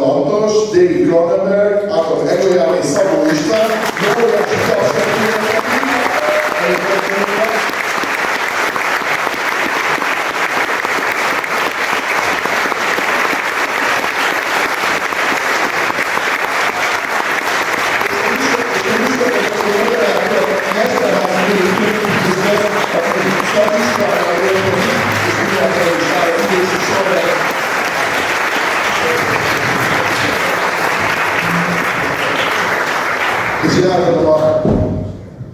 Lantos, David Cronenberg, akkor Egoyan és Szabó István, óriási tapsot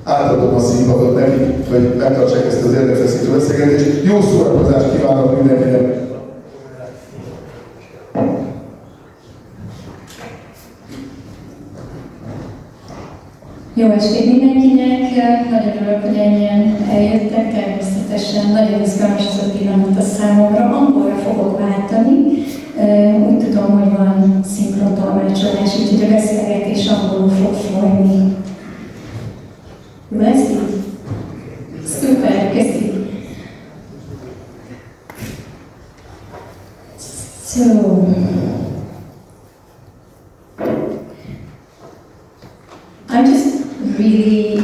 átadom a színpadot neki, hogy megtartsák ezt az érdekfeszítő beszélgetést. Jó szórakozást kívánok mindenkinek! Jó estét mindenkinek! Nagyon örülök, hogy ennyien eljöttek. Természetesen nagyon izgalmas ez a pillanat a számomra. Angolra fogok váltani. Úgy tudom, hogy van szinkrontolmácsolás, úgyhogy a beszélgetés angolul fog folyni. Jó lesz így? Szuper, köszi! So, I'm just really,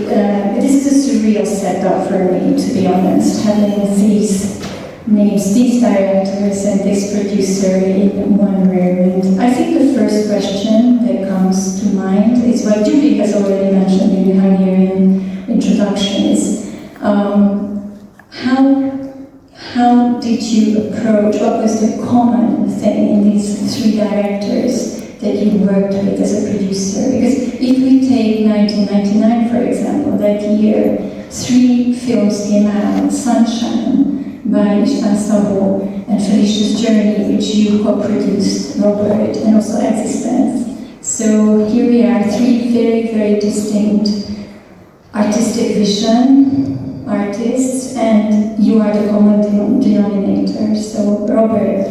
this is a surreal setup for me, to be honest, having these names, these directors and this producer in one room. And I think the first question that comes to mind is what Julie has already mentioned in the Hungarian introduction is how did you approach, what was the common thing in these three directors that you worked with as a producer? Because if we take 1999, for example, that year, three films came out: Sunshine by István Szabó and Felicia's Journey, which you co-produced, Robert, and also Existence. So here we are, three very, very distinct artistic vision artists, and you are the common denominator. So, Robert.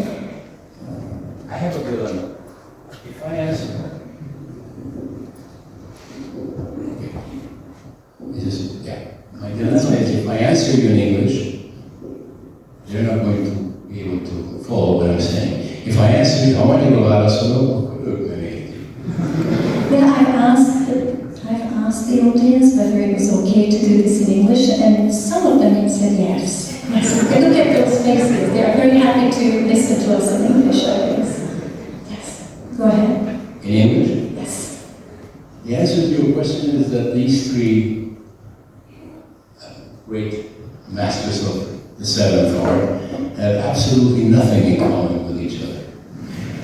I have a dilemma. If I ask my dilemma is if I answer you in English, you're not going to be able to follow what I'm saying. If I answer you, how much you will I've asked the audience whether it was okay to do this in English, and some of them said yes. And look at those faces, they are very happy to listen to us in English, I guess. Yes, go ahead. In English? Yes. The answer to your question is that these three great masters of the seventh art have absolutely nothing in common with each other,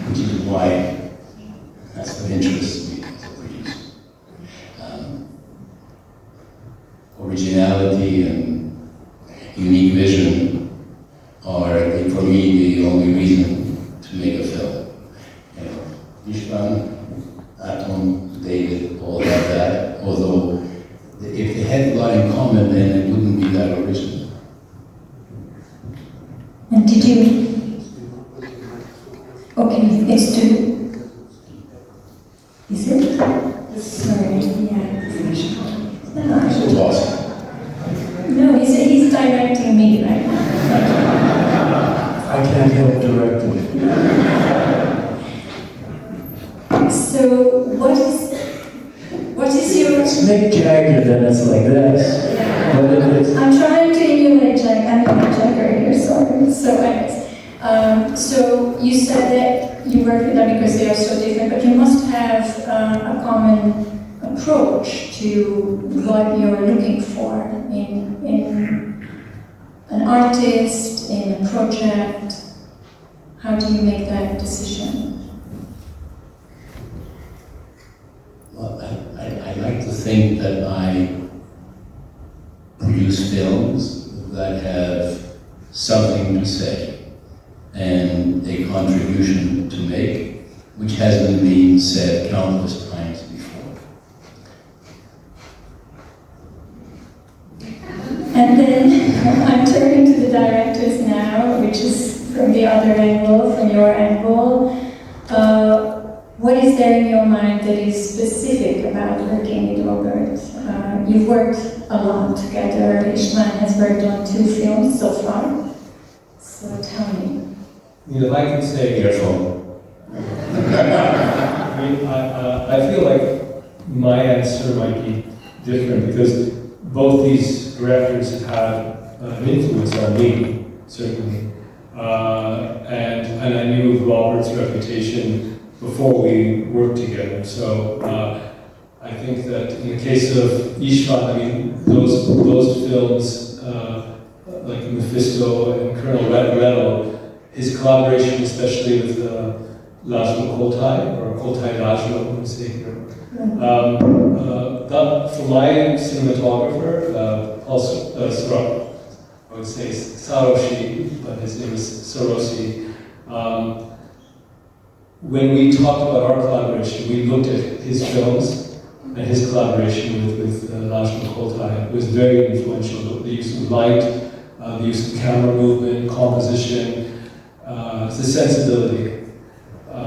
which is why that's what interests me as a producer. Originality and unique vision are, for me, the only reason to make a film. You know, István, Átom, David, all have that, although if they had a lot in common, then it wouldn't be that original. And did you? Okay, it's two. Is it? Sorry, yeah. No, no, he's directing me right now. I can't help directing. So, what is your... It's Mick Jagger, then it's like this. Yeah. But I'm trying to emulate Jagger here, sorry. So you said that you work with them because they are so different, but you must have a common approach to what you're looking for in an artist, in a project. How do you make that decision? Well, I like to think that I produce films that have something to say and a contribution to make, which hasn't been said countless times before. And then I'm turning to the directors now, which is from the other angle, from your angle. What is there in your mind that is specific about working with Robert? You've worked a lot together. István has worked on 2 films so far. So tell me. If I can say careful. mean, I feel like my answer might be different because both these directors had an influence on me, certainly. And I knew of Robert's reputation before we worked together. So I think that in the case of István, I mean, those films, like Mephisto and Colonel Red, his collaboration, especially with Laszlo Koltai, or Koltai Laszlo, let me say here. For my cinematographer, also I would say Saroshi, but his name is Sarosi. When we talked about our collaboration, we looked at his films and his collaboration with Laszlo Koltai. It was very influential. The use of light, the use of camera movement, composition, the sensibility.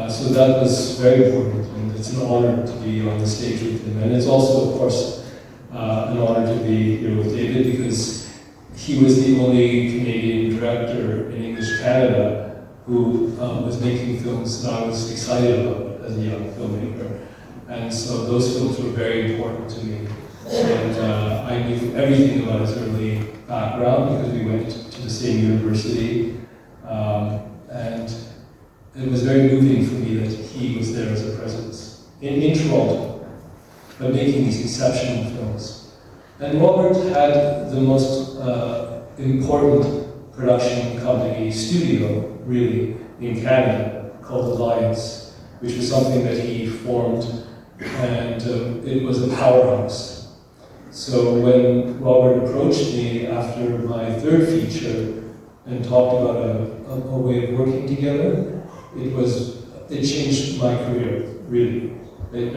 So that was very important, and it's an honor to be on the stage with him. And it's also, of course, an honor to be here with David because he was the only Canadian director in English Canada who was making films that I was excited about as a young filmmaker. And so those films were very important to me. And I knew everything about his early background because we went to the same university. And it was very moving for me that he was there as a presence in Toronto, but making these exceptional films. And Robert had the most important production company studio, really, in Canada, called Alliance, which was something that he formed, and it was a powerhouse. So when Robert approached me after my third feature and talked about a way of working together, it changed my career, really. It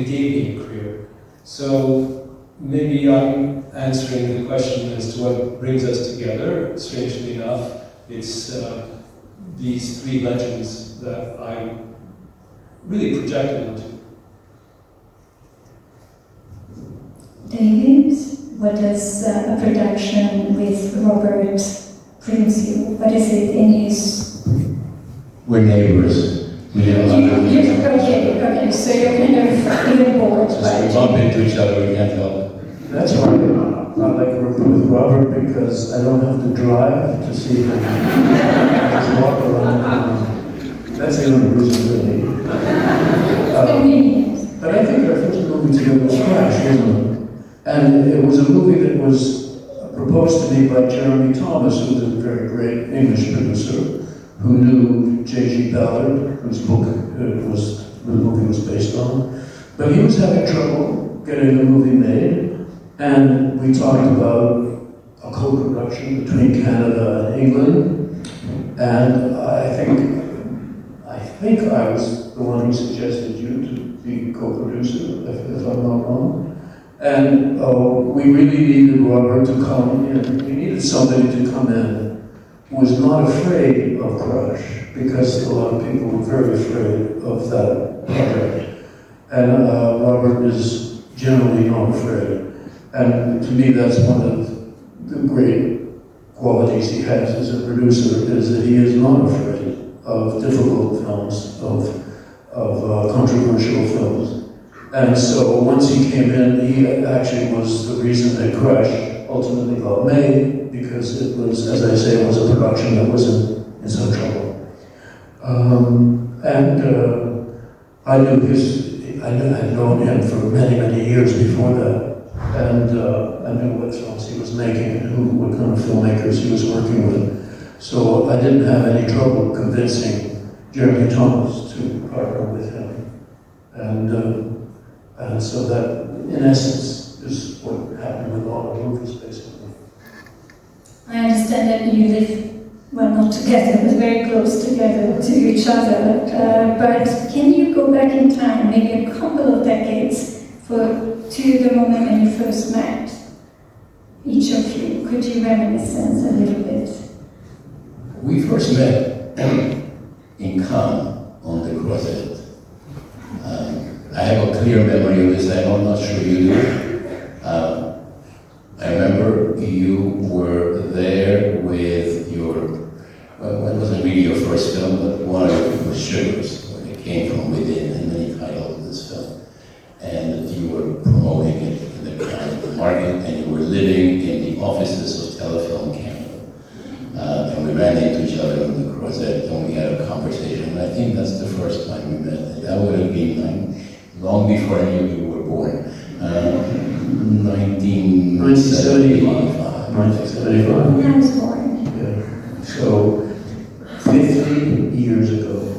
gave me a career. So maybe I'm answering the question as to what brings us together. Strangely enough, it's these three legends that I really projected into. David, what does a production with Robert brings you? What is it in his... We're neighbors. We live on Okay, so you're kind of even bored. We bump into each other, we can't help it. That's why I like working with Robert because I don't have to drive to see him. I just walk around. That's the only reason, really. But I think our first movie together was Crash, wasn't it? And it was a movie that was proposed to me by Jeremy Thomas, who was a very great English producer, who knew J.G. Ballard, whose book the movie was based on. But he was having trouble getting the movie made, and we talked about a co-production between Canada and England, and I think I was the one who suggested you to be co-producer, if I'm not wrong. And we really needed Robert to come in. We needed somebody to come in who was not afraid of Crash, because a lot of people were very afraid of that project. And Robert is generally not afraid. And to me, that's one of the great qualities he has as a producer, is that he is not afraid of difficult films, of controversial films. And so once he came in, he actually was the reason that Crash ultimately got made, because it was, as I say, it was a production that was in some trouble. I had known him for many, many years before that, and I knew what films he was making and what kind of filmmakers he was working with. So I didn't have any trouble convincing Jeremy Thomas to partner with him. And so that, in essence, is what happened with all the movies, basically. I understand that you live, well, not together, but very close together to each other. But can you go back in time, maybe a couple of decades, to the moment when you first met, each of you? Could you reminisce a little bit? We first met in Cannes on the Croisette. I have a clear memory of this, I'm not sure you do. I remember you were there with your, well, it wasn't really your first film, but one of your sugars, where it came from within, and then it that's the first time we met. That would have been long before any of you were born. 1975. 1975. I was born. Yeah. So, 50 years ago,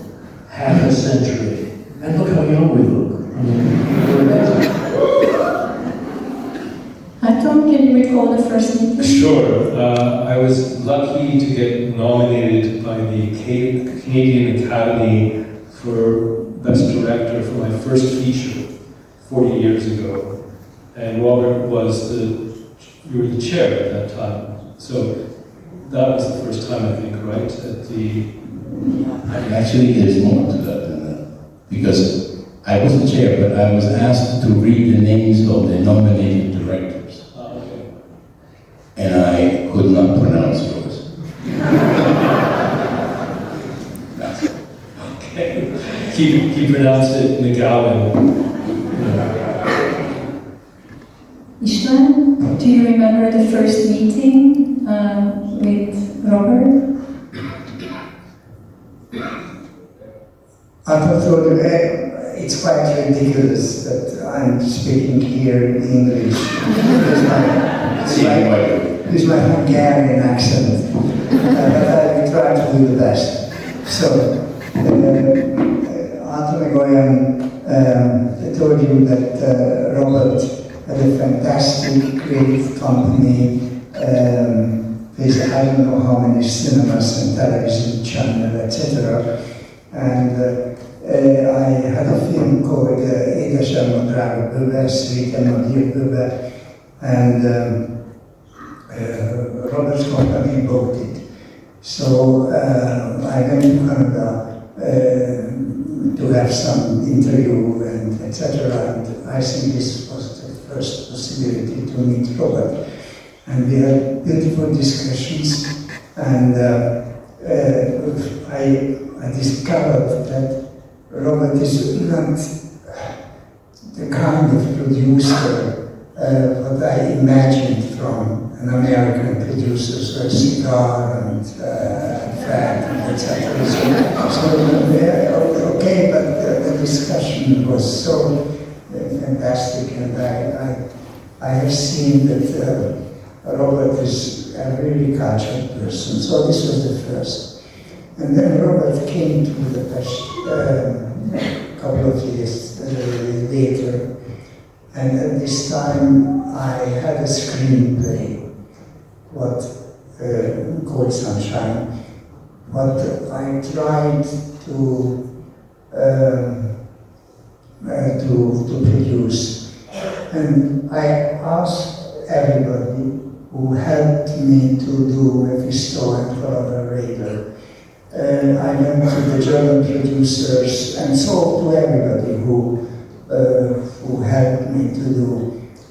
half a century. And look how young we look. I mean, we're amazing. Atom, can you recall the first meeting? Sure. I was lucky to get nominated by the Canadian Academy for Best Director for my first feature 40 years ago. And Robert you were the chair at that time. So that was the first time, I think, right? Actually, there's more to that than that. Because I was the chair, but I was asked to read the names of the nominated directors. Okay. And I could not pronounce yours. Okay. He pronounced it McGowan. István, do you remember the first meeting with Robert? Unfortunately, it's quite ridiculous that I'm speaking here in English with my Hungarian accent, but I will try to do the best. So, Egoyan, I told you that Robert had a fantastic, great company with I don't know how many cinemas and television channels, etc. And I had a film called Édesem a drága bőve, Sweeten a dír bőve, and Robert's company bought it. So I went to Canada to have some interview and etc. And I think this was the first possibility to meet Robert. And we had beautiful discussions, and I discovered that Robert is not the kind of producer what I imagined from an American producer, so a cigar and fat, etc. So okay, but the discussion was so fantastic, and I have seen that Robert is a really cultured person. So this was the first. And then Robert came to Budapest a couple of years later, and at this time I had a screenplay, called Sunshine, but I tried to produce, and I asked everybody who helped me to do Mephisto and Collaborator. I went to the German producers and so to everybody who helped me to do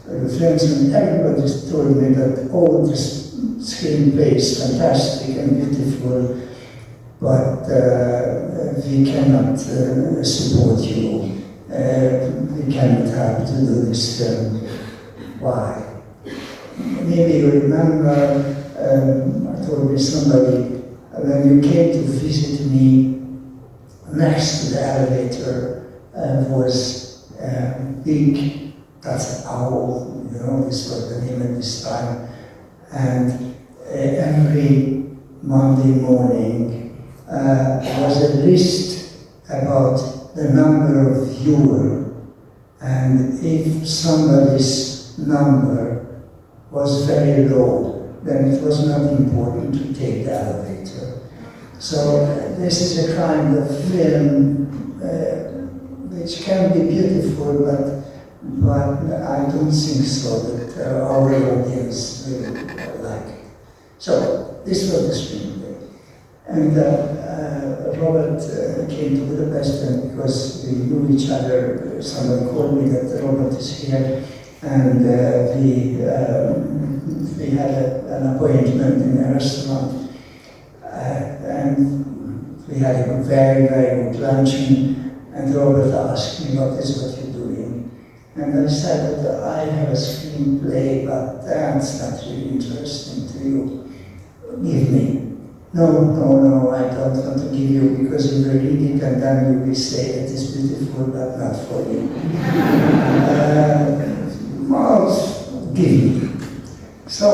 the films, and everybody told me that, oh, this screenplay is fantastic and beautiful, but we cannot support you. We cannot help to do this film. Why? Maybe you remember, told me somebody, when you came to visit me, next to the elevator was a big, that's owl, you know, this was the name at this time, and every Monday morning was a list about the number of viewers, and if somebody's number was very low, then it was not important to take the elevator. So this is a kind of film which can be beautiful, but I don't think so that our audience will like it. So this was the screenplay. And Robert came to Budapest, and because we knew each other, someone called me that Robert is here, and we had an appointment in a restaurant, and we had a very, very good luncheon, and Robert asked me, what you're doing? And I said that I have a screenplay, but that's not really interesting to you. Give me. No, I don't want to give you, because you will read it and then you will say that it's beautiful, but not for you. Well, give me. So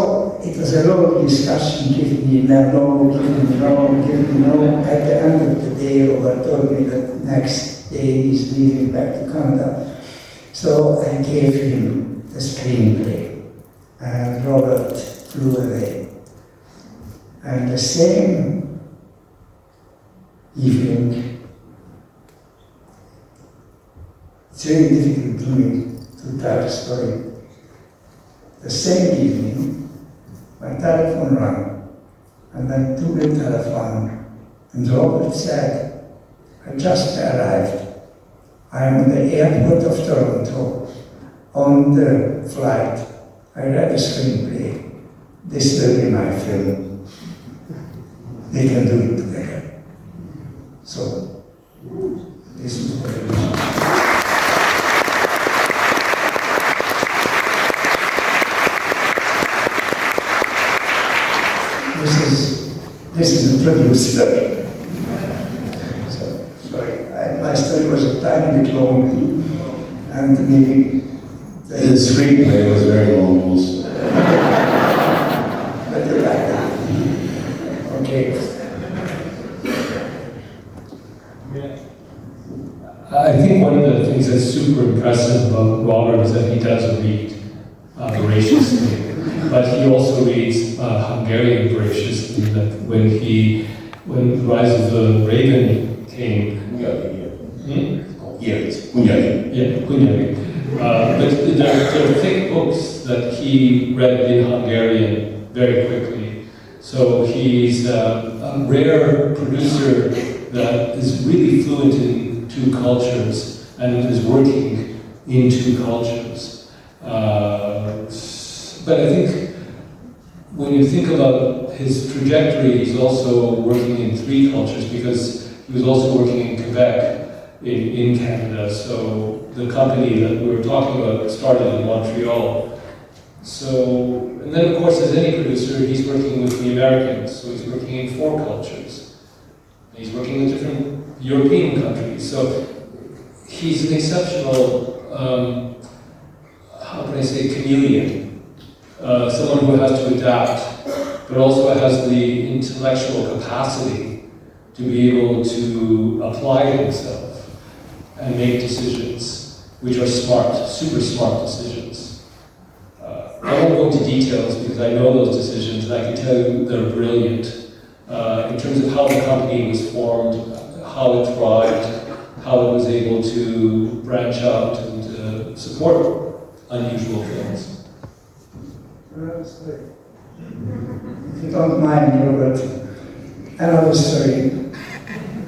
it was a long discussion, give me no, give me no. At the end of the day, Robert told me that next day he's leaving back to Canada. So I gave him the screenplay, and Robert flew away. And the same evening, it's very difficult to me to tell the story. The same evening, my telephone rang, and I took the telephone, and Robert said, I just arrived. I am at the airport of Toronto, on the flight. I read the screenplay. This will be my film. They can do it together. So, this is what it is. This is the producer. So, sorry, my story was a tiny bit long, and maybe The screenplay was very long also. But you like that. Okay. I think one of the things that's super impressive about Robert is that he does read voraciously, but he also reads Hungarian voraciously. That when the rise of the Reagan came, Hunyadi. But there are thick books that he read in Hungarian very quickly. So he's a rare producer that is really fluent in two cultures and is working in two cultures. But I think when you think about his trajectory, he's also working in three cultures, because he was also working in Quebec, in Canada. So the company that we were talking about started in Montreal. So, and then of course, as any producer, he's working with the Americans, so he's working in four cultures. He's working in different European countries. So he's an exceptional, how can I say, chameleon. Someone who has to adapt, but also has the intellectual capacity to be able to apply himself and make decisions, which are smart, super smart decisions. I won't go into details because I know those decisions, and I can tell you they're brilliant in terms of how the company was formed, how it thrived, how it was able to branch out and support unusual films. If you don't mind, Robert, another story.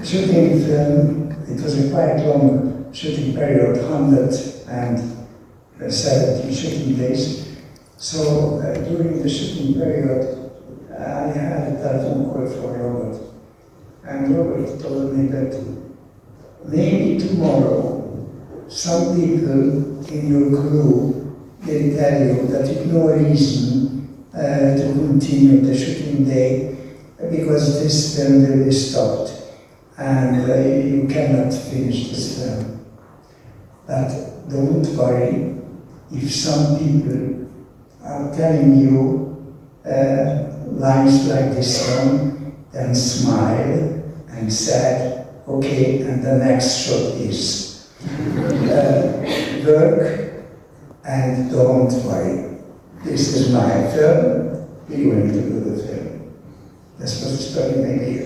Shooting film, it was a quite long shooting period, 170 shooting days. So during the shooting period, I had a telephone call from Robert. And Robert told me that maybe tomorrow some people in your crew will tell you that you have no reason to continue the shooting day because this film will be stopped and you cannot finish this film. But don't worry, if some people are telling you lines like this one, then smile and say, okay, and the next shot is work and don't worry. This is my film, we're going to do the film. That's what the story maybe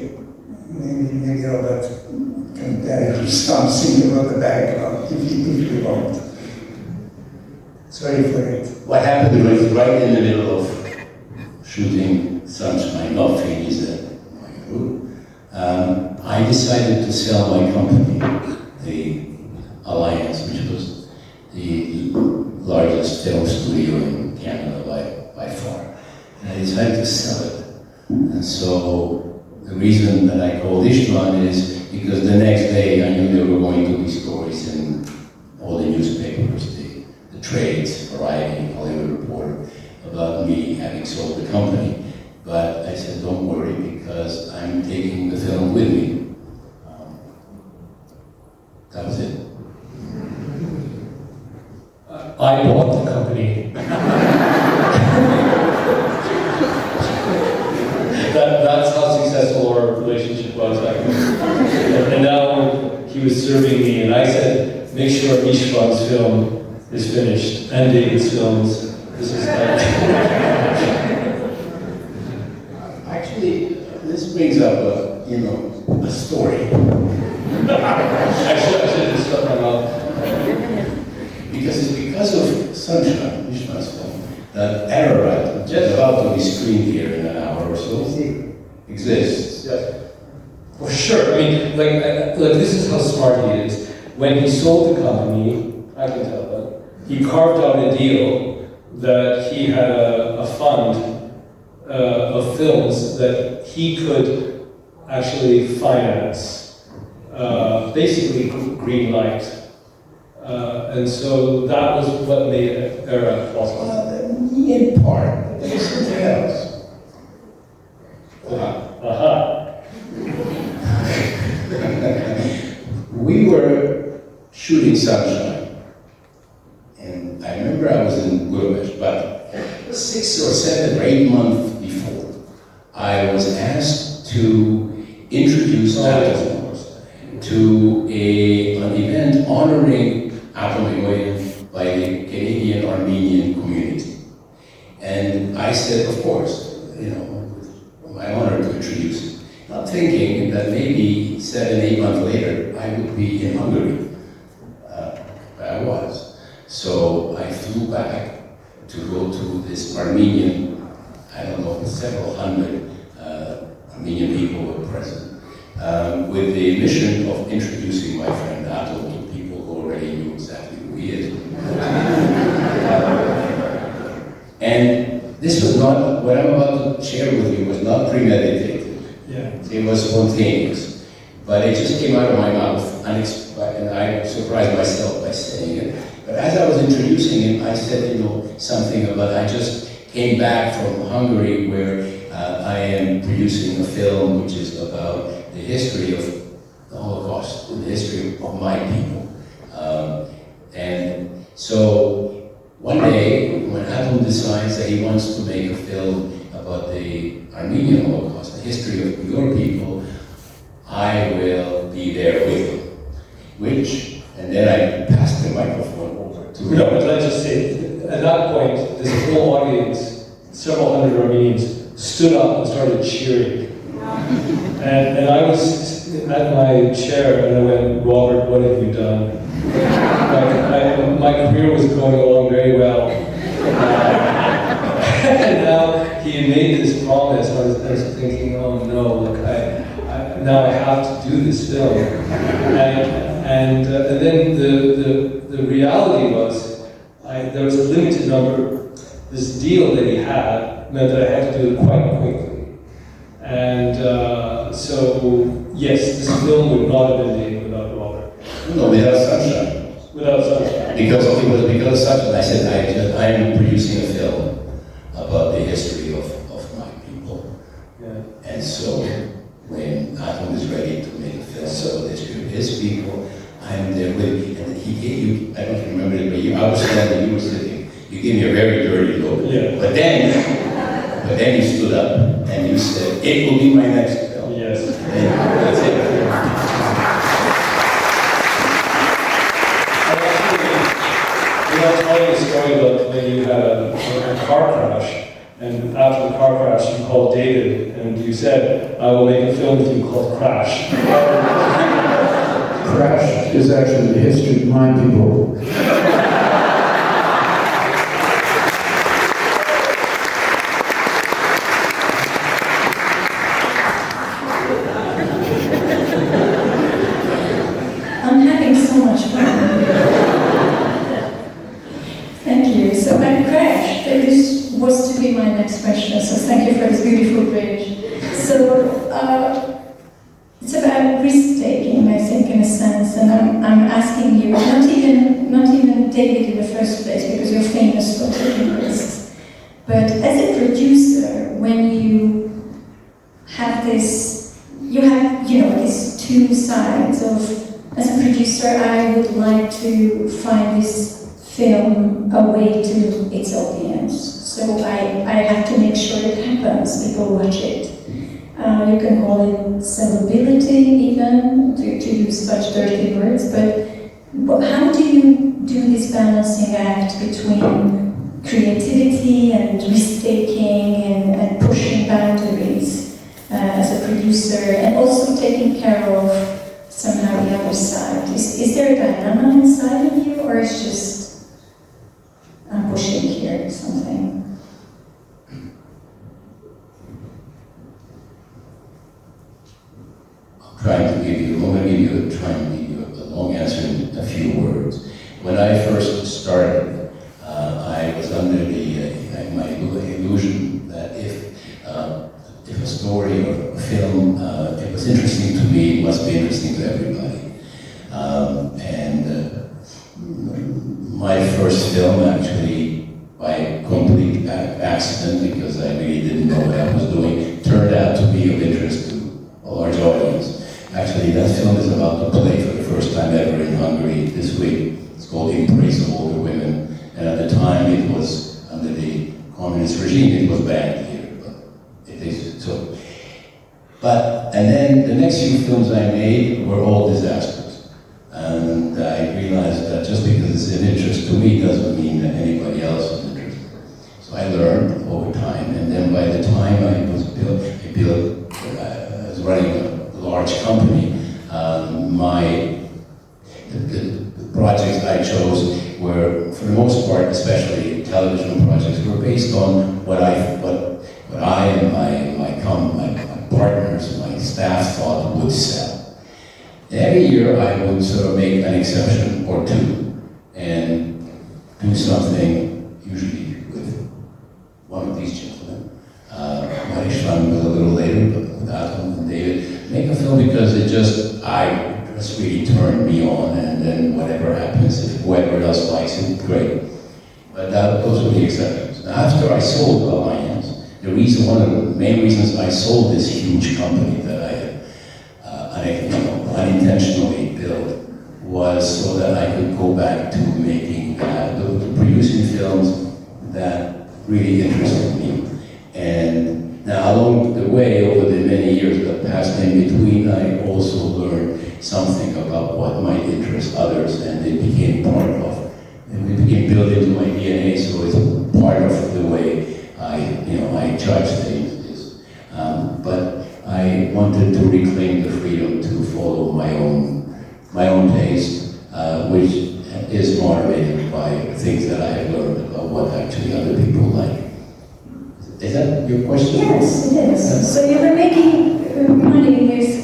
Robert can tell you something about the background if you want. Sorry for it. What happened was right in the middle of shooting Sunshine, not Finish, my group, I decided to sell my company, the Alliance, which was the largest film studio in Canada by far. And I decided to sell it. And so the reason that I called István is because the next day I knew there were going to be stories in all the newspapers, the trades, Variety, Hollywood Reporter, about me having sold the company. But I said, don't worry, because I'm taking the film with me. That was it. I bought the company. That's how successful our relationship was back then. And now he was serving me, and I said, make sure Ishtvan's film is finished, and David's films. This is Actually, this brings up a story. I should have just shut my mouth. Because of Sunshine, Ishtvan's film, that Ararat, which is about to be screened here in an hour or so, exists. Yes. For sure. I mean, like this is how smart he is. When he sold the company, I can tell that, he carved out a deal that he had a fund of films that he could actually finance, basically green light. And so that was what made Era possible. In part, but there's something else. We were shooting Sunshine, and I remember I was in Budapest, but 6 or 7 or 8 months before, I was asked to introduce Atom to an event honoring Atom Egoyan by the Canadian Armenian community. And I said, of course, my honor to introduce him. Not thinking that maybe 7, 8 months later, I would be in Hungary. But I was. So I flew back to go to this Armenian, I don't know, several hundred Armenian people were present, with the mission of introducing my friend Atom to people who already knew exactly who he is. And this was not, what I'm about to share with you was not premeditated. Yeah. It was spontaneous. But it just came out of my mouth, and I surprised myself by saying it. But as I was introducing him, I said, something about, I just came back from Hungary where I am producing a film which is about the history of the Holocaust, the history of my people. And so one day, when Atom decides that he wants to make a film about the Armenian Holocaust, the history of your people, I will be there with him. And then I passed the microphone over to him. No, but let's just say, at that point, this whole audience, several hundred Armenians, stood up and started cheering. And I was at my chair and I went, Robert, what have you done? My career was going along very well. And now he made this promise. I was thinking, oh no, now I have to do this film. And then the reality was, there was a limited number. This deal that he had meant that I had to do it quite quickly. And so, yes, this film would not have been made without Robert. No, without Sunshine. Without Sunshine. Because it was because of Sunshine. I said, I am producing a film about the history of my people. Yeah. And so, when Atom is ready to make a film about the history of his people, I'm there with him. And he gave you, I don't remember it, but I was standing, you were sitting. You gave me a very dirty look. Yeah. But then you stood up and you said, it will be my next film. Yes. And that's it. I'll tell you a story about when you had a car crash, and after the car crash you called David and you said, I will make a film with you called Crash. Crash is actually the history of my people. I'm having so much fun. Thank you. So I crashed. This was to be my next question, so thank you for this beautiful bridge. So it's about risk-taking, I think, in a sense, and I'm asking you, not even David in the first place, because you're famous for taking risks, but as a producer, when you have this producer, I would like to find this film a way to its audience. So I have to make sure it happens, people watch it. You can call it sellability even, to use such dirty words, but how do you do this balancing act between creativity and risk-taking and pushing boundaries as a producer, and also taking care of somehow the other side? Is there a dilemma inside of you, or it's just I'm pushing here something? I'm going to give you a long answer in a few words. When I first started, I was under my illusion that if a story or a film, it was interesting to me, it must be interesting to everybody. My first film, actually, by complete accident, because I really didn't know what I was doing, turned out to be of interest to a large audience. Actually, that film is about to play for the first time ever in Hungary this week. It's called In Praise of Older Women, and at the time it was under the communist regime, it was banned here, but it is so. And then the next few films I made were all disasters. And I realized that just because it's of interest to me doesn't mean that anybody else is interested. So I learned over time, and then by the time I was running a large company, the projects I chose were, for the most part, especially television projects, were based on what I and my partners, my staff thought would sell. Every year I would sort of make an exception or two and do something, usually with one of these gentlemen, István a little later, but with Atom and David, make a film because it just really turned me on, and then whatever happens, if whoever else likes it, great. But those were the exceptions. Now, after I sold Alliance, one of the main reasons I sold this huge company that I had unintentionally built was so that I could go back to making, to producing films that really interested me. And now along the way, over the many years that passed in between, I also learned something about what might interest others, and it became built into my DNA, so it's part of the way I judge things. But I wanted to reclaim the freedom to follow my own taste, which is moderated by things that I have learned about what actually other people like. Is that your question? Yes, it is. So you were making money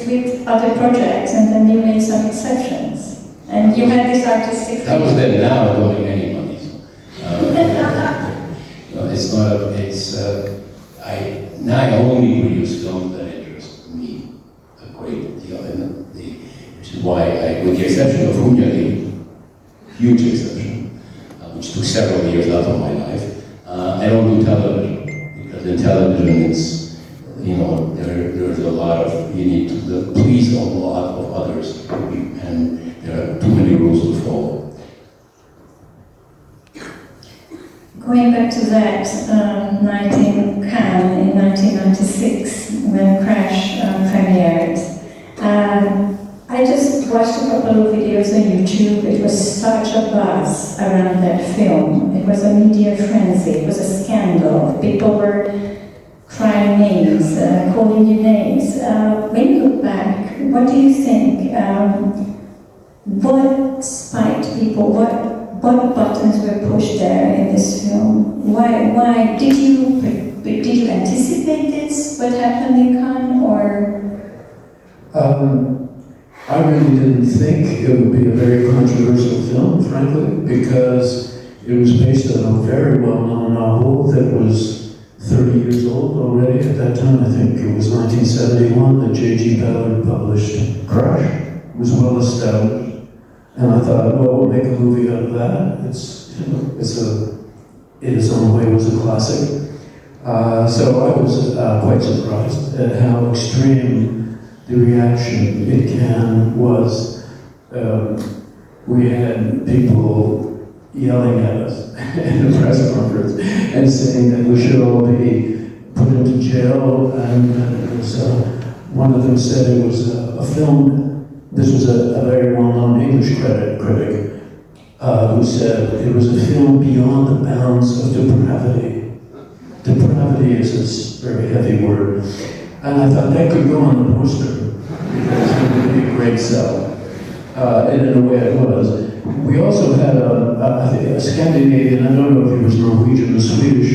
with other projects, and then you made some exceptions. And you had this artistic... That was then. Now I don't make any money. It's not now I only produce films that interest me a great deal, which is why with the exception of Uránia, huge exception, which took several years out of my life, I don't do television. Because in television, it's, there's a lot of, you need to please a lot of others, and there are too many rules to follow. Going back to that night in Cannes in 1996, when Crash premiered, I just watched a couple of videos on YouTube. It was such a buzz around that film. It was a media frenzy. It was a scandal. People were crying names, calling you names. When you look back, what do you think? What spiked people? What buttons were pushed there in this film? Why did you anticipate this? What happened in Cannes, or? I really didn't think it would be a very controversial film, frankly, because it was based on a very well-known novel that was 30 years old already at that time. I think it was 1971 that J.G. Ballard published Crash. It was well established. And I thought, well, we'll make a movie out of that. In its own way, was a classic. So I was quite surprised at how extreme the reaction in Cannes was. we had people yelling at us in a press conference and saying that we should all be put into jail. And it was, one of them said it was a film. This was a very well-known English critic who said it was a film beyond the bounds of depravity. Depravity is this very heavy word. And I thought that could go on the poster because it would be a great sell. And in a way it was. We also had a Scandinavian, I don't know if he was Norwegian or Swedish,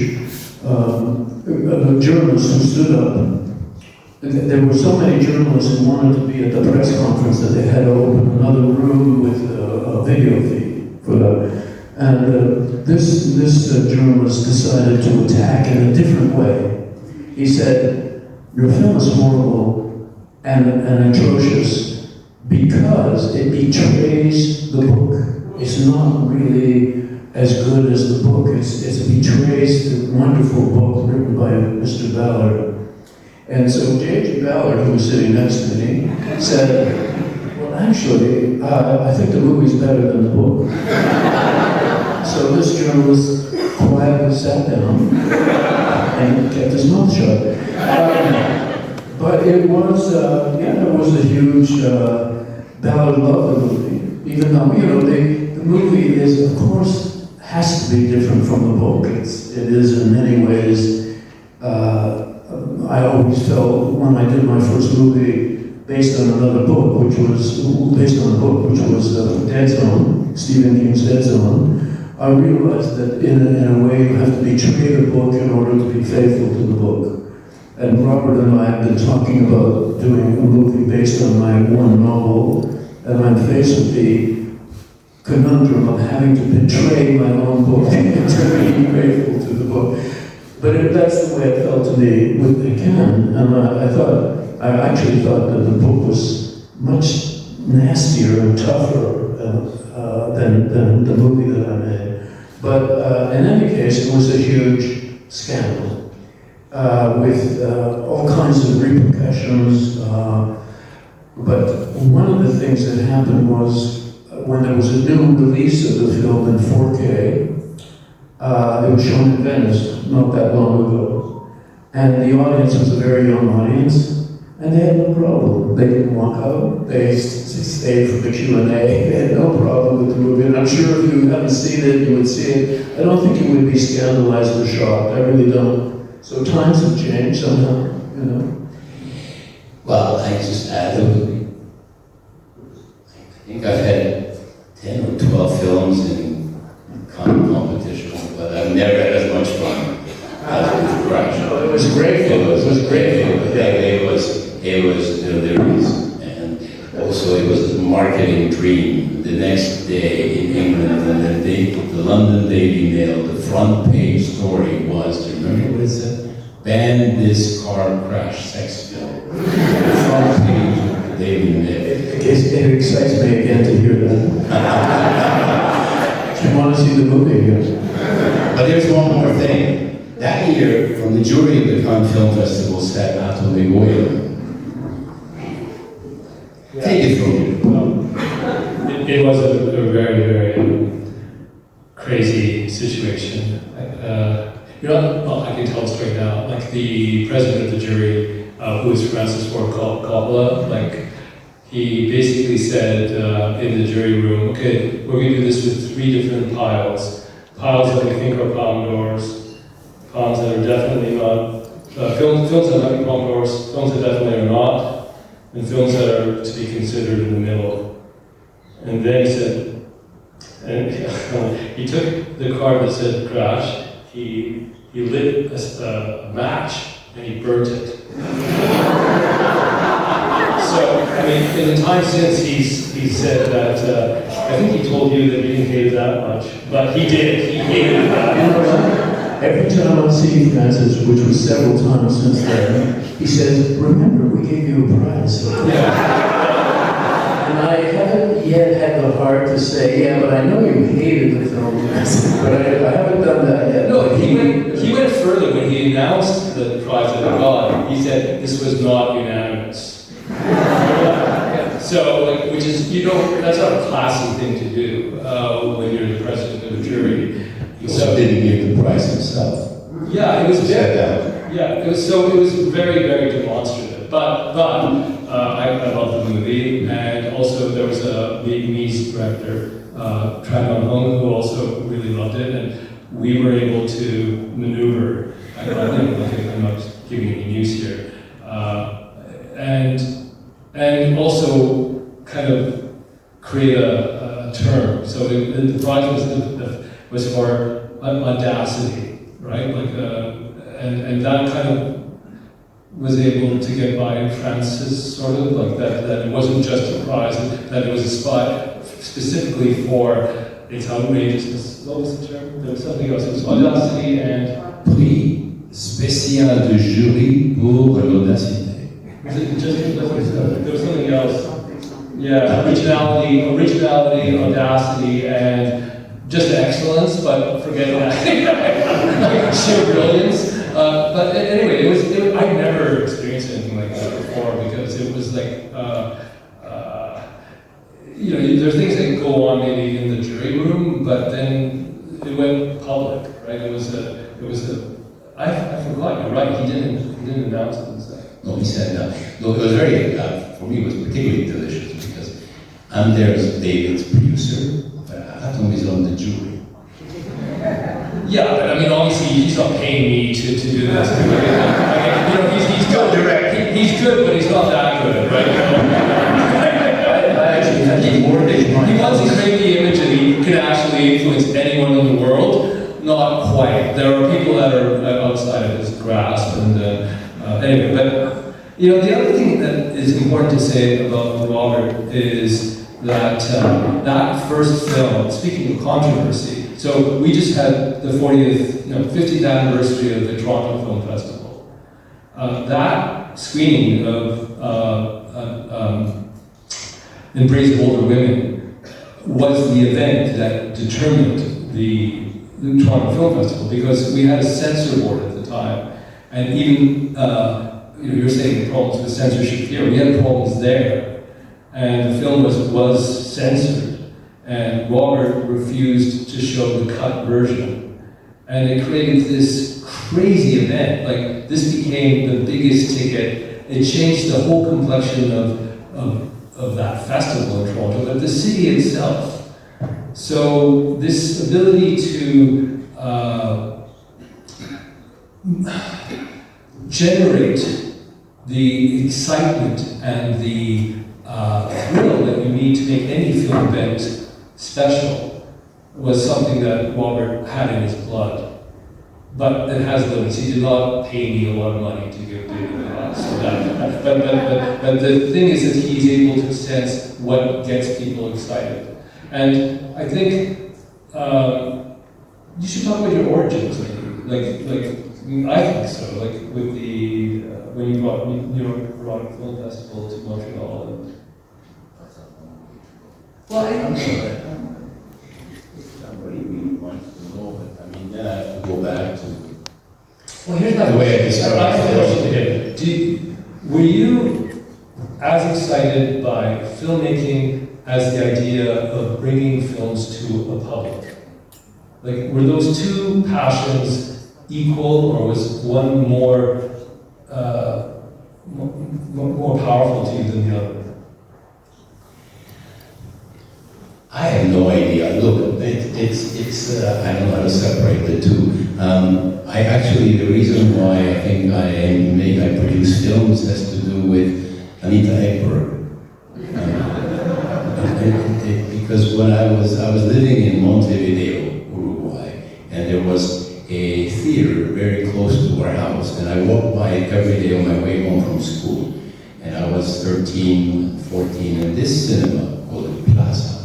a journalist who stood up. There were so many journalists who wanted to be at the press conference that they had to open another room with a video feed for that. And this journalist decided to attack in a different way. He said, "Your film is horrible and atrocious because it betrays the book. It's not really as good as the book. It betrays the wonderful book written by Mr. Ballard." And so J.G. Ballard, who was sitting next to me, said, "Well, actually, I think the movie's better than the book." So this journalist quietly sat down and kept his mouth shut. But it was, it was a huge, Ballard loved the movie. Even though, the movie is, of course, has to be different from the book. It is in many ways, I always felt when I did my first movie based on another book, which was Dead Zone, Stephen King's Dead Zone, I realized that in a way you have to betray the book in order to be faithful to the book. And Robert and I have been talking about doing a movie based on my one novel, and I'm faced with the conundrum of having to betray my own book to be faithful to the book. But that's the way it felt to me with the Can, and I actually thought that the book was much nastier and tougher than the movie that I made. But in any case, it was a huge scandal with all kinds of repercussions. But one of the things that happened was when there was a new release of the film in 4K, it was shown in Venice not that long ago. And the audience was a very young audience, and they had no problem. They didn't walk out, they stayed for the Q&A, they had no problem with the movie. And I'm sure if you haven't seen it, you would see it. I don't think you would be scandalized or shocked, I really don't. So times have changed somehow, Well, I just add, I think I've had 10 or 12 films in competition, but I've never had as much fun as with Crash. No, it was a great film. It was a great film. It was delirious, and also it was a marketing dream. The next day in England, and the London Daily Mail, the front page story was, do you remember what it said? "Ban this car crash sex film." Front page of the Daily Mail. It excites me again to hear that. I want to see the movie again. But there's one more thing. That year, from the jury of the Cannes Film Festival sat Atom Egoyan. Take it from you. It was a very, very crazy situation. Well, I can tell the story now. Like the president of the jury, who was Francis Ford Coppola, he basically said in the jury room, "Okay, we're going to do this with 3 different piles. Piles that we think are Palme d'Ors, films that are definitely not, films that might be Palme d'Ors, films that definitely are not, and films that are to be considered in the middle." And then he said, and he took the card that said Crash, he lit a match and he burnt it. So, in the time since, he said that, I think he told you that he didn't hate it that much, but he did, he hated it that much. Every time I see Francis, which was several times since then, he says, "Remember, we gave you a prize." And I haven't yet had the heart to say, "Yeah, but I know you hated the film," but I haven't done that yet. No, he went further when he announced the prize that he got. He said this was not unanimous. So, like, which is, you know, that's not a classy thing to do when you're the president of a jury. He also didn't give the prize himself. Yeah, it was Said that. yeah, it was very, very demonstrative. But I love the movie, and also there was a Vietnamese director, Tran Van Hong, who also really loved it, and we were able to maneuver. I'm not giving any news here, and also kind of create a term. So the prize was for audacity, right? Like, and that kind of was able to get by Francis, sort of like that it wasn't just a prize, that it was a spot specifically for its outrageousness. What was the term? There was something else. It was audacity and Prix spécial de jury pour l'audacité. was it just there was something else? Yeah, originality, audacity, and just excellence, but forget that. Sheer brilliance. But anyway, I'd never experienced anything like that before, because it was like, you know, there are things that go on maybe in the jury room, but then it went public, right? I forgot, you're right, he didn't announce it and stuff. No, he said that. No, it was very, for me, it was particularly delicious because I'm there as David's producer, but Atom is on the jury. Yeah, but I mean, obviously, he's not paying me to do this. You know, he's good. Direct. He's good, but he's not that good, right? I actually had the mortgage. He wants to create the image that he can actually influence anyone in the world. Not quite. There are people that are outside of his grasp, and anyway. But you know, the other thing that is important to say about Robert is that that first film. Speaking of controversy. So we just had the 50th anniversary of the Toronto Film Festival. That screening of Embrace of Older Women was the event that determined the Toronto Film Festival, because we had a censor board at the time, and even you know, you're saying problems with censorship here. We had problems there, and the film was censored. And Robert refused to show the cut version. And it created this crazy event. Like, this became the biggest ticket. It changed the whole complexion of that festival in Toronto, but the city itself. So this ability to generate the excitement and the thrill that you need to make any film event special was something that Robert had in his blood. But it has limits. He did not pay me a lot of money to give David that. So but the thing is that he's able to sense what gets people excited. And I think you should talk about your origins, maybe. I think so. Like with the when you brought New York Film Festival to Montreal. Well, I don't know that. Somebody really wants to know, but I mean, then I have to go back to Well, here's my the way I question. described it. Were you as excited by filmmaking as the idea of bringing films to a public? Like, were those two passions equal, or was one more powerful to you than the other? I have no idea. Look, it's I don't know how to separate the two. I actually, the reason why I think I produce films has to do with Anita Ekberg. Because when I was living in Montevideo, Uruguay, and there was a theater very close to our house, and I walked by it every day on my way home from school. And I was 13, 14, and this cinema, called Plaza,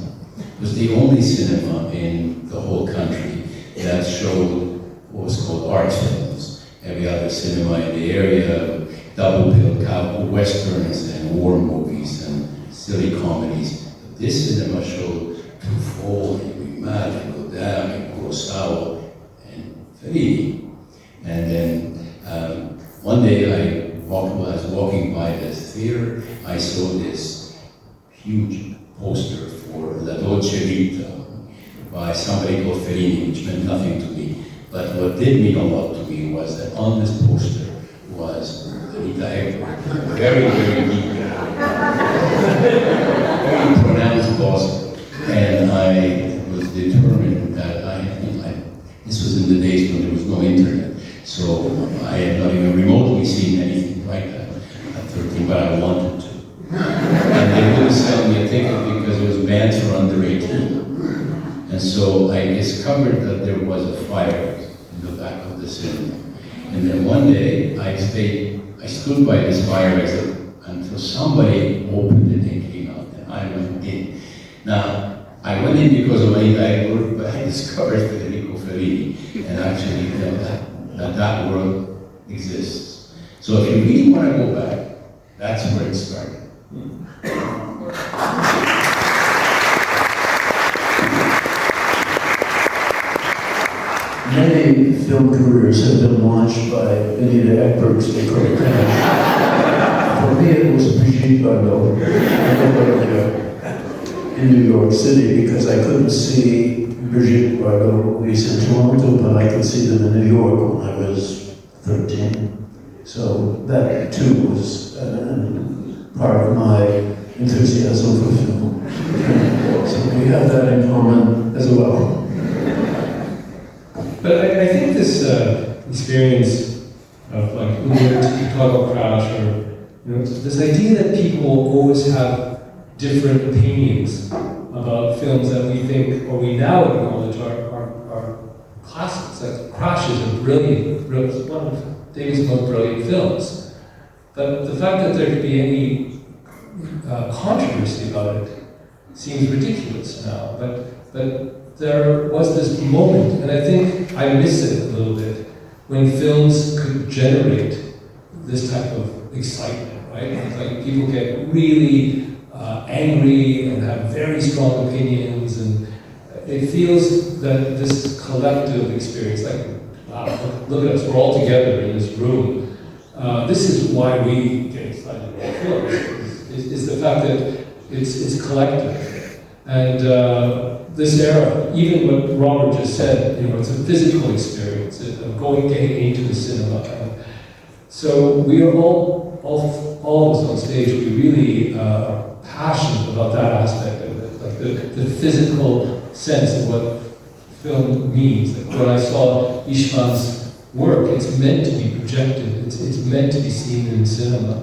was the only cinema in the whole country that showed what was called art films. Every other cinema in the area, double bill cowboy westerns and war movies and silly comedies. This cinema showed Truffaut, Magic, Godin, Kurosawa, and Fellini. And then one day I was walking by this theater, I saw this huge poster for La Dolce Vita by somebody called Fellini, which meant nothing to me. But what did mean a lot to me was that on this poster was Rita Hayworth, very, very deep, very pronounced boss, and I was determined that this was in the days when there was no internet, so I had not even remotely seen anything like that at 13, but I wanted to. And they wouldn't sell me a ticket because it was banned for under 18. And so I discovered that there was a fire in the back of the cinema. And then one day I stood by this fire exit until somebody opened it and came out, and I went in. Now, I went in because of Anita Ekberg, but I discovered Federico Fellini, and actually that world exists. So if you really want to go back, that's where it started. Many film careers have been launched by Anita Ekberg's Decor For me, it was Brigitte Bardot in New York City because I couldn't see Brigitte Bardot movies in Toronto, but I could see them in New York when I was 13. So that too was part of my enthusiasm for film. So we have that in common as well. But I think this experience of like Chicago Crash, or this idea that people always have different opinions about films that we think, or we now acknowledge are classics. That Crash is a brilliant, one of David's most brilliant films. But the fact that there could be any controversy about it seems ridiculous now. But there was this moment, and I think I miss it a little bit, when films could generate this type of excitement, right? It's like people get really angry and have very strong opinions, and it feels that this collective experience, like, wow, look at us, we're all together in this room. This is why we get excited about films, is the fact that it's collective. And this era, even what Robert just said, it's a physical experience of getting into the cinema. So we are all of us on stage, we really are passionate about that aspect of it, like the physical sense of what film means. Like when I saw Ishtvan's work, it's meant to be projected, it's meant to be seen in cinema.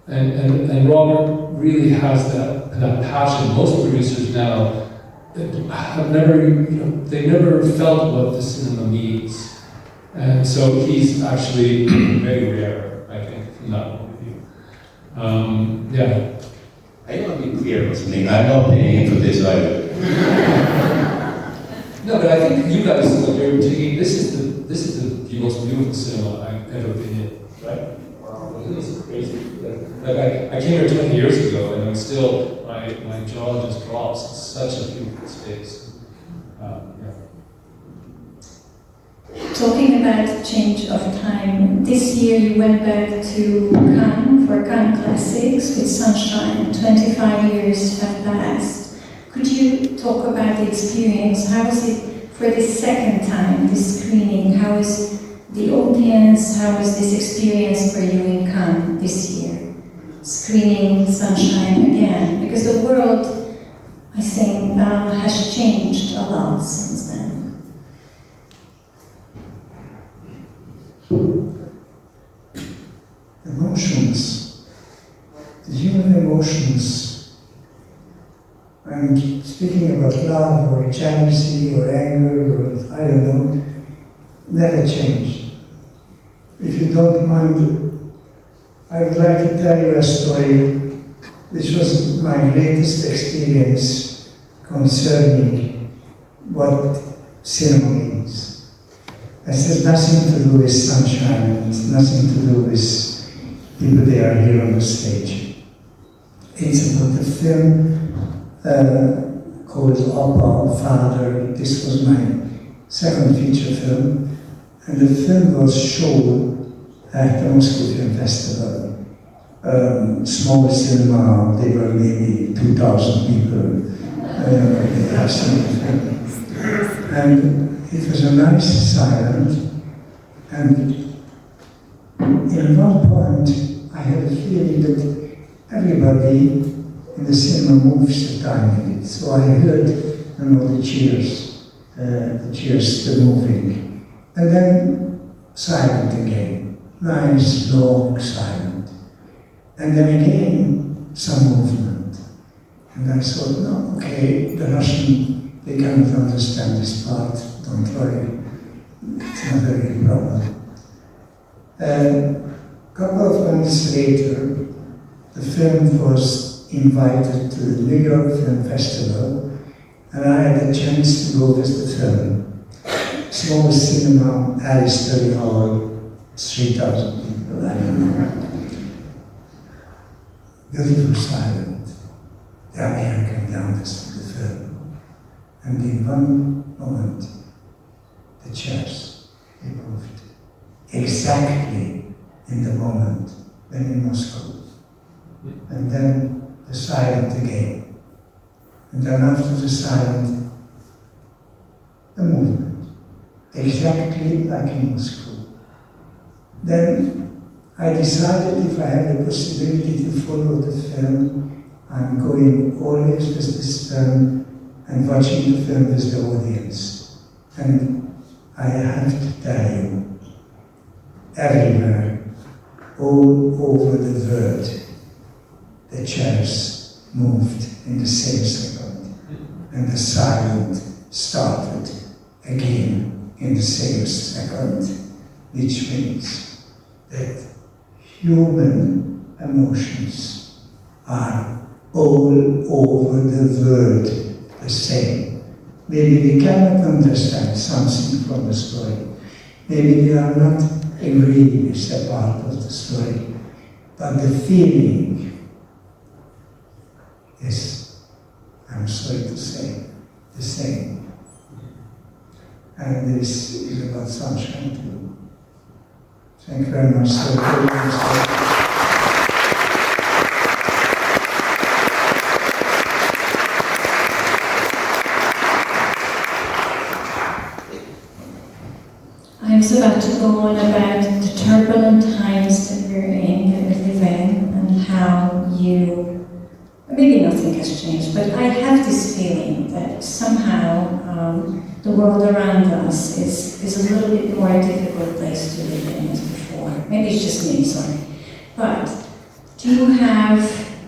And Robert really has that passion. Most producers now have they've never felt what the cinema means. And so he's actually very rare, I think, from that point of view. Yeah. I want to be clear with something. I'm not paying for this either. No, but I think you guys, you're taking, this is the most beautiful cinema I've ever been in, right? Wow, this is crazy. Like I came here 20 years ago, and I'm still, my jaw just drops. It's such a beautiful space. Talking about change of time, this year you went back to Cannes for Cannes Classics with Sunshine. 25 years have passed. Could you talk about the experience? How was it for the second time, this screening? How was the audience? How was this experience for you in Cannes this year? Screening Sunshine again, because the world, I think, has changed a lot since then. Emotions, the human emotions. I'm speaking about love or jealousy or anger or I don't know, never change. If you don't mind, I would like to tell you a story which was my latest experience concerning what cinema means. It has nothing to do with Sunshine, it's nothing to do with people that are here on the stage. It's about a film called Opa, Father. This was my second feature film, and the film was shown at the Moscow Film Festival. small cinema, there were maybe 2,000 people. And it was a nice silence. And in one point, I had a feeling that everybody in the cinema moves a tiny bit. So I heard, the cheers, the moving. And then silent again, nice, long silent. And then again, some movement. And I thought, no, okay, the Russian, they cannot understand this part, don't worry, it's not a real problem. A couple of months later, the film was invited to the New York Film Festival, and I had a chance to go with the film. Small cinema, Alice Hall, 3,000 people, I don't know. Beautiful silent. The American understood the film. And in one moment, the chairs, they moved. Exactly in the moment when in Moscow. And then the silent again. And then after the silent, the movement. Exactly like in Moscow. Then I decided if I had the possibility to follow the film, I'm going always with this film and watching the film with the audience. And I have to tell you, everywhere, all over the world, the chairs moved in the same second, and the silent started again in the same second, which means that human emotions are all over the world the same. Maybe we cannot understand something from the story. Maybe we are not agree with a part of the story, but the feeling is, I'm sorry to say, the same. And this is about sunshine too. Thank you very much. I was about to go on about the turbulent times that we're in, that we live in, and how maybe nothing has changed, but I have this feeling that somehow the world around us is a little bit more a difficult place to live in as before. Maybe it's just me, sorry. But do you have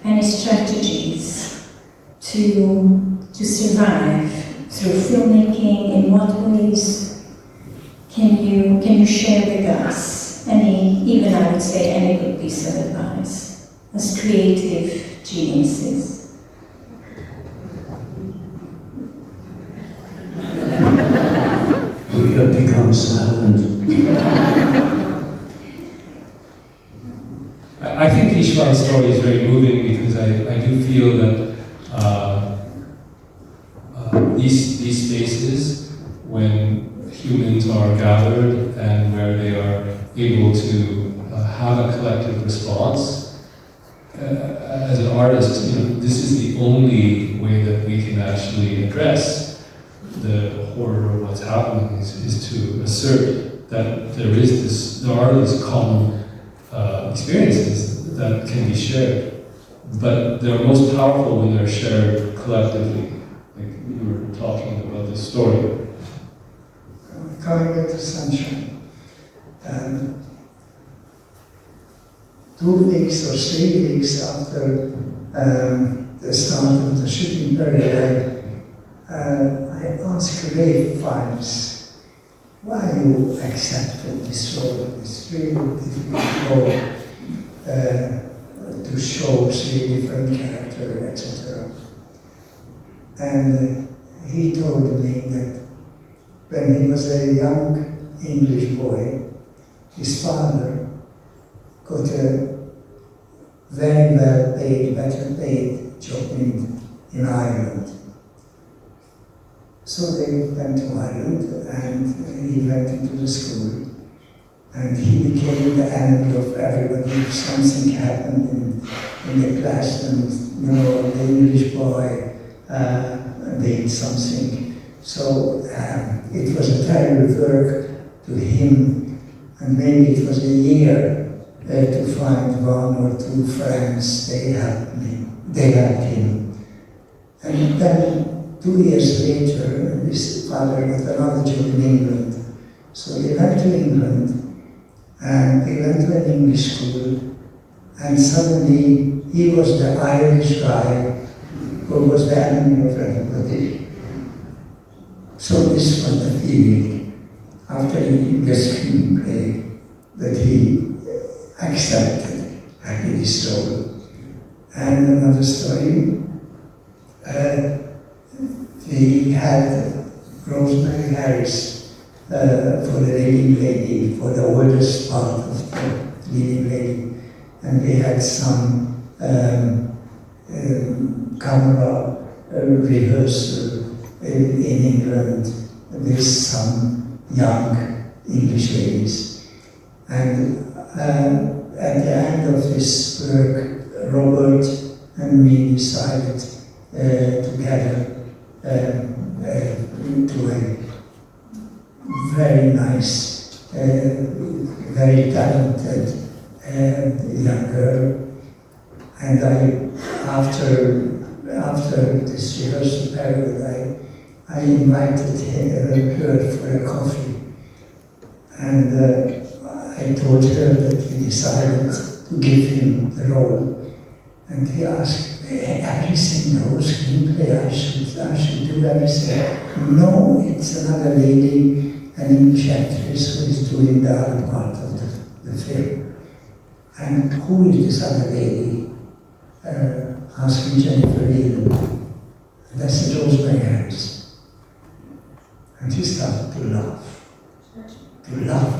any strategies to survive through filmmaking? In what ways can you share with us even I would say any good piece of advice as creative geniuses? We have become silent. I think István's story is very moving because I do feel that these spaces, when humans are gathered and where they are able to have a collective response, as an artist, this is the only way that we can actually address the horror of what's happening is to assert that there are these common experiences that can be shared, but they're most powerful when they're shared collectively. Like you were talking about the story. Coming back to sunshine, 2 weeks or 3 weeks after the start of the shooting period, I asked Ray Fives, why you accepted this role, this really difficult role, to show 3 different characters, etc. And he told me that when he was a young English boy, his father got a very well paid, better paid job in Ireland. So they went to Ireland and he went into the school. And he became the enemy of everybody. If something happened in the class, and the English boy did something. So it was a terrible work to him, and maybe it was a year to find one or two friends. They helped him. And then 2 years later, his father got another job in England. So he went to England, and he went to an English school, and suddenly he was the Irish guy who was the enemy of everybody. So this was the feeling after the screenplay that he accepted this role. And another story, we had Rosemary Harris for the leading lady, for the oldest part of the leading lady. And we had some camera rehearsal in England with some young English ladies. And at the end of this work, Robert and me decided together to a very nice, very talented young girl. And after this rehearsal period, I invited her for a coffee. And I told her that we decided to give him the role. And he asked, everything goes screenplay, I should do everything. No, it's another lady, an English actress who is doing the other part of the film. And who is this other lady? Asked me Jennifer Leland. And I said, Rosemary Harris. And he started to laugh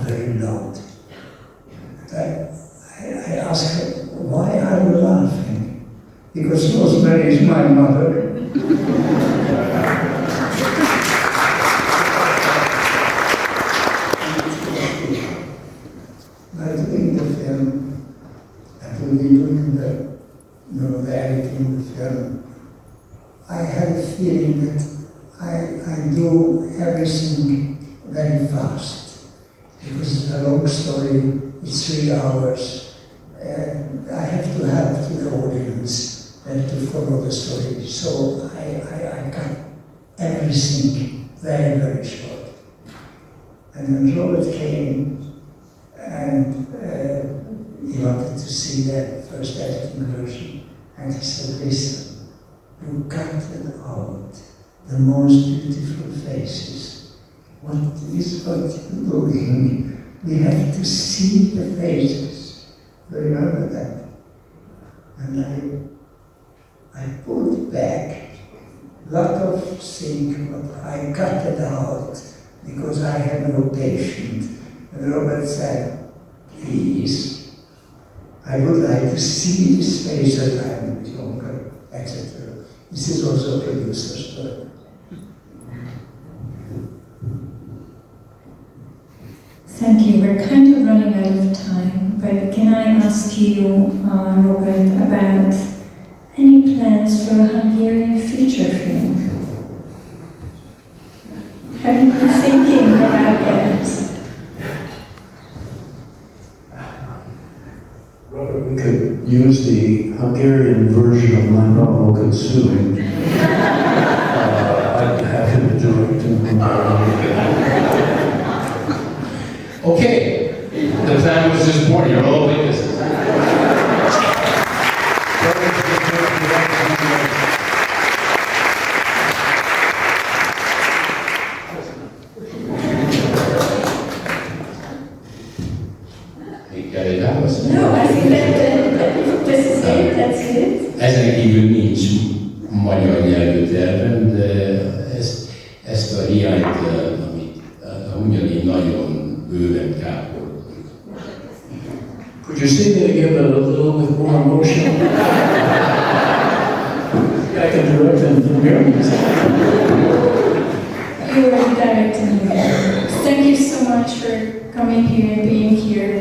very loud. And I asked her, why are you laughing? Because Rosemary is my mother. By doing the film, and when we doing the editing the film, I had a feeling that I do everything very fast. Because it's a long story, it's 3 hours, and I have to help the audience and to follow the story. So I cut everything very, very short. And then Robert came, and he wanted to see the first editing version, and he said, listen, you cut out the most beautiful faces. What is what you're doing? We have to see the faces. Remember that? And I pulled back a lot of things, but I cut it out because I had no patience. And Robert said, please, I would like to see this face as I am younger, etc. This is also a producer's work. Thank you. We're kind of running out of time, but can I ask you, Robert, about any plans for a Hungarian feature film? Have you been thinking about that? Robert, we could use the Hungarian version of my novel, Consuming. I'd have him do it in Hungarian. Okay, the plan was just born. You're all witnesses. No, I think this is it, that's it. Ezen kívül nincs magyar nyelvű tervem, de ezt a hiányt, amit ugyanígy nagyon bőven kápol. Could you sing it again, but a little with more emotion? I can direct in Hungarian. you already directed me. Thank you so much for coming here and being here.